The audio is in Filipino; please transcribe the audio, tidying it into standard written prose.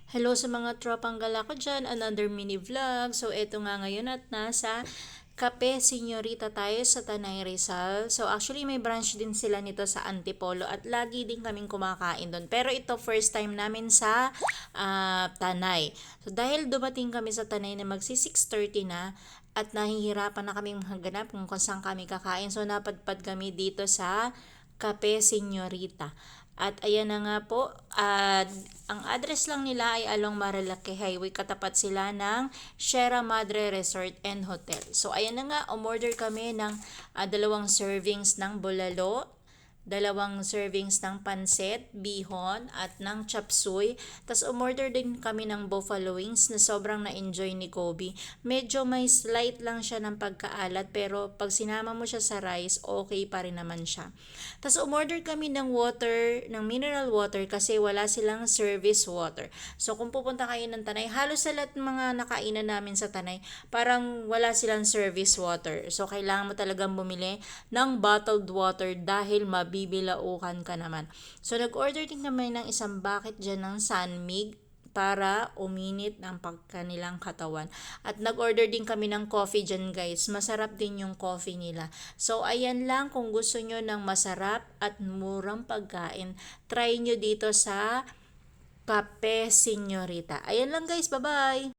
Hello sa mga tropang gala ko dyan, another mini vlog. So, eto nga ngayon at nasa Cafe Señorita tayo sa Tanay Rizal. So, actually may branch din sila nito sa Antipolo at lagi din kaming kumakain doon. Pero ito first time namin sa Tanay. So, dahil dumating kami sa Tanay na magsi 6:30 na at nahihirapan na kaming maghanap kung saan kami kakain. So, napadpad kami dito sa Cafe Señorita. At ayan na nga po, ang address lang nila ay along Marilake Highway. Katapat sila ng Sierra Madre Resort and Hotel. So ayan na nga, umorder kami ng 2 servings ng bulalo, 2 servings ng pansit, bihon, at ng chop suey. Tapos umorder din kami ng buffalo wings na sobrang na-enjoy ni Kobe. Medyo may slight lang siya ng pagkaalat pero pag sinama mo siya sa rice, okay pa rin naman siya. Tapos umorder kami ng water, ng mineral water kasi wala silang service water. So kung pupunta kayo ng Tanay, halos sa lahat ng mga nakainan namin sa Tanay, parang wala silang service water. So kailangan mo talagang bumili ng bottled water dahil mabibilaukan ka naman. So nag-order din kami ng isang bucket dyan ng Sanmig para uminit ang pagkanilang katawan. At nag-order din kami ng coffee dyan guys. Masarap din yung coffee nila. So ayan lang, kung gusto nyo ng masarap at murang pagkain, try nyo dito sa Cafe Señorita. Ayan lang guys, bye bye!